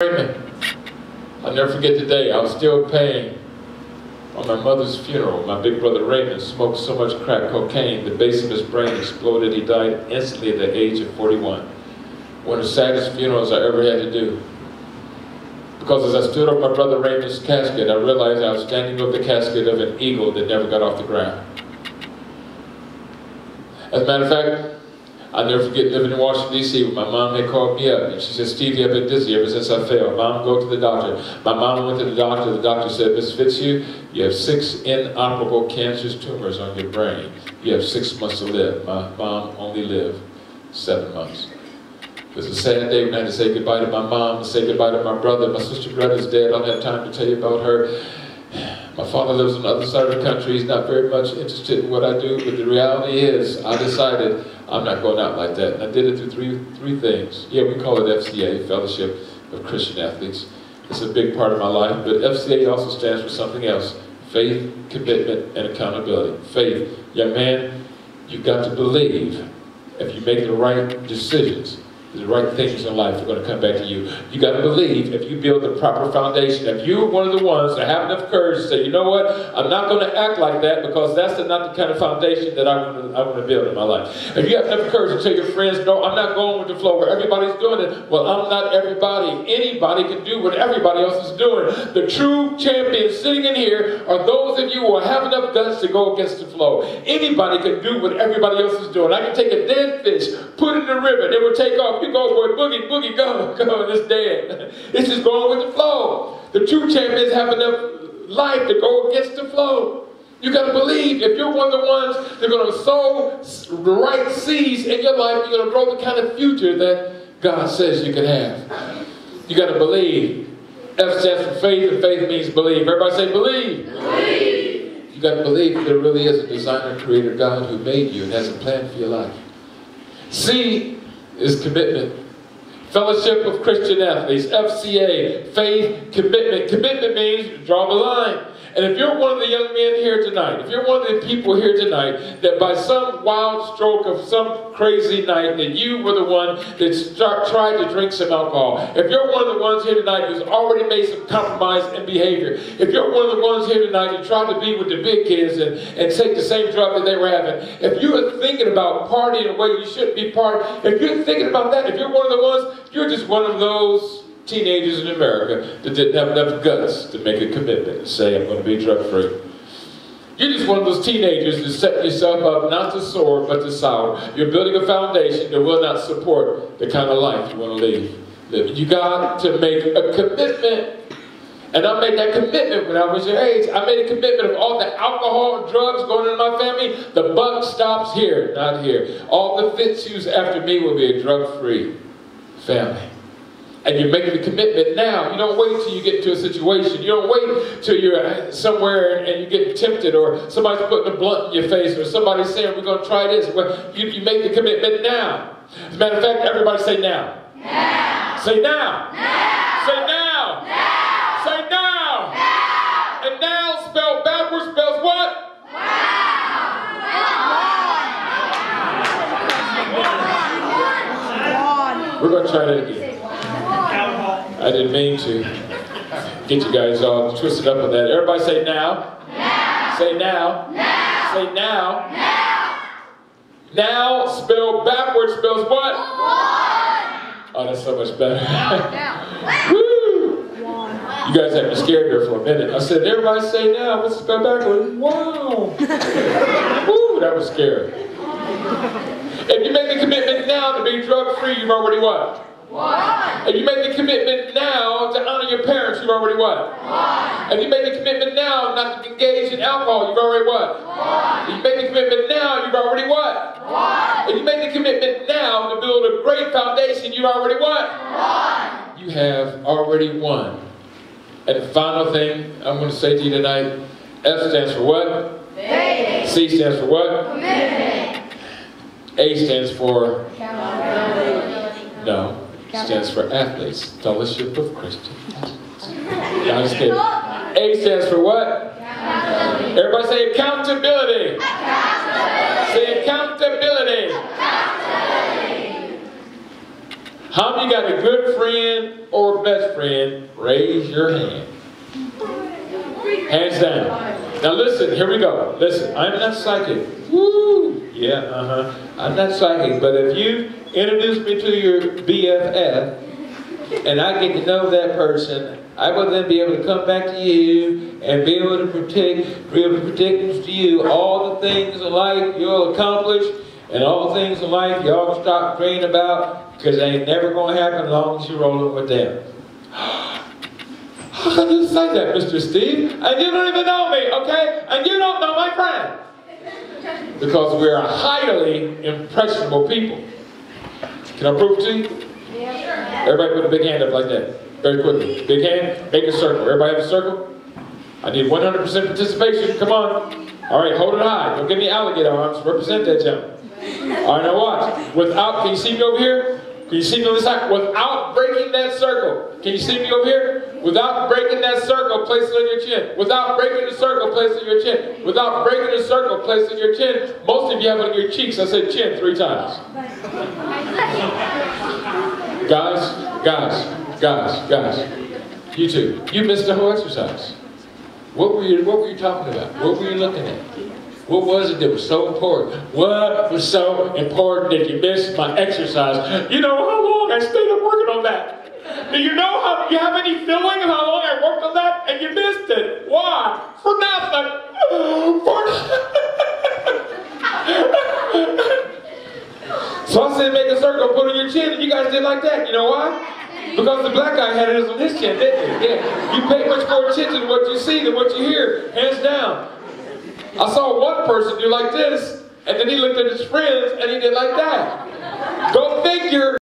I'll never forget the day. I was still paying on my mother's funeral. My big brother Raymond smoked so much crack cocaine, the base of his brain exploded. He died instantly at the age of 41. One of the saddest funerals I ever had to do. Because as I stood over my brother Raymond's casket, I realized I was standing over the casket of an eagle that never got off the ground. As a matter of fact, I'll never forget living in Washington, D.C. when my mom had called me up and she said, "Stevie, I've been dizzy ever since I fell. Mom, go to the doctor." My mom went to the doctor. The doctor said, "Miss Fitzhugh, you have 6 inoperable cancerous tumors on your brain. You have 6 months to live." My mom only lived 7 months. It was a sad day when I had to say goodbye to my mom, say goodbye to my brother. My sister Greta's dead. I don't have time to tell you about her. My father lives on the other side of the country. He's not very much interested in what I do, but the reality is I decided I'm not going out like that. And I did it through three things. Yeah, we call it FCA, Fellowship of Christian Athletes. It's a big part of my life, but FCA also stands for something else: faith, commitment, and accountability. Faith. Young man, you've got to believe if you make the right decisions, the right things in life are going to come back to you. You got to believe if you build the proper foundation. If you're one of the ones that have enough courage to say, "You know what, I'm not going to act like that because that's not the kind of foundation that I want to build in my life." If you have enough courage to tell your friends, "No, I'm not going with the flow where everybody's doing it." Well, I'm not everybody. Anybody can do what everybody else is doing. The true champions sitting in here are those of you who have enough guts to go against the flow. Anybody can do what everybody else is doing. I can take a dead fish, put it in the river, it will take off. You go, boy, boogie, boogie, go, and it's dead. It's just going with the flow. The true champions have enough life to go against the flow. You got to believe if you're one of the ones that are going to sow the right seeds in your life, you're going to grow the kind of future that God says you can have. You got to believe. F stands for faith, and faith means believe. Everybody say believe. Believe. You got to believe that there really is a designer, creator, God who made you and has a plan for your life. C is commitment. Fellowship of Christian Athletes, FCA, faith, commitment. Commitment means draw the line. And if you're one of the young men here tonight, if you're one of the people here tonight, that by some wild stroke of some crazy night that you were the one that tried to drink some alcohol, if you're one of the ones here tonight who's already made some compromise in behavior, if you're one of the ones here tonight that tried to be with the big kids and take the same drug that they were having, if you're thinking about partying the way you shouldn't be partying, if you're thinking about that, if you're one of the ones, you're just one of those teenagers in America that didn't have enough guts to make a commitment and say, "I'm going to be drug-free." You're just one of those teenagers that set yourself up not to soar but to sour. You're building a foundation that will not support the kind of life you want to live. You got to make a commitment. And I made that commitment when I was your age. I made a commitment of all the alcohol and drugs going into my family. The buck stops here, not here. All the Fitzhughs after me will be a drug-free family. And you're making the commitment now. You don't wait till you get into a situation. You don't wait till you're somewhere and you get tempted, or somebody's putting a blunt in your face, or somebody's saying, "We're going to try this." Well, you make the commitment now. As a matter of fact, everybody say now. Now. Say now. Now. Say now. Now. Say now. Now. And now spelled backwards spells what? Wow. We're going to try that again. I didn't mean to get you guys all twisted up on that. Everybody say now. Now. Say now. Now. Say now. Now. Now spelled backwards spells what? One. Oh, that's so much better. Woo! You guys had me scared there for a minute. I said, everybody say now. What's spelled backwards? Wow. Woo, that was scary. If you make the commitment now to be drug-free, you've already what? What? If you make the commitment now to honor your parents, you've already what? What? If you make the commitment now not to engage in alcohol, you've already what? What? If you make the commitment now, you've already what? What? If you make the commitment now to build a great foundation, you've already what? What? You have already won. And the final thing I'm going to say to you tonight, F stands for what? Faith. C stands for what? Commitment. A stands for? Accountability. No. Stands for athletes, Fellowship of Christian Athletes. No, I'm just kidding. A stands for what? Accountability. Everybody say accountability. Accountability. Say accountability. Accountability. How many got a good friend or best friend? Raise your hand. Hands down. Now listen, here we go. Listen, I'm not psychic. Woo! Yeah, I'm not psychic, but if you introduce me to your BFF, and I get to know that person, I will then be able to come back to you and be able to predict to you all the things in life you'll accomplish and all the things in life y'all can stop praying about, because they ain't never going to happen as long as you're rolling with them. How can you say that, Mr. Steve? And you don't even know me, okay? And you don't know my friend. Because we're a highly impressionable people. Can I prove it to you? Yeah. Everybody put a big hand up like that. Very quickly. Big hand, make a circle. Everybody have a circle? I need 100% participation. Come on. All right, hold it high. Don't give me alligator arms. Represent that gentleman. All right, now watch. Without, can you see me over here? Can you see me on this side? Without breaking that circle. Can you see me over here? Without breaking that circle, place it on your chin. Without breaking the circle, place it on your chin. Without breaking the circle, place it on your chin. Most of you have it on your cheeks. I said chin 3 times. Guys. You too. You missed the whole exercise. What were you talking about? What were you looking at? What was it that was so important? What was so important that you missed my exercise? You know how long I stayed up working on that? Do you know how, do you have any feeling of how long I worked on that? And you missed it. Why? For nothing. So I said make a circle, put it on your chin, and you guys did like that. You know why? Because the black guy had it on his chin, didn't he? Yeah. You pay much more attention to what you see than what you hear. Hands down. I saw one person do like this, and then he looked at his friends, and he did like that. Go figure.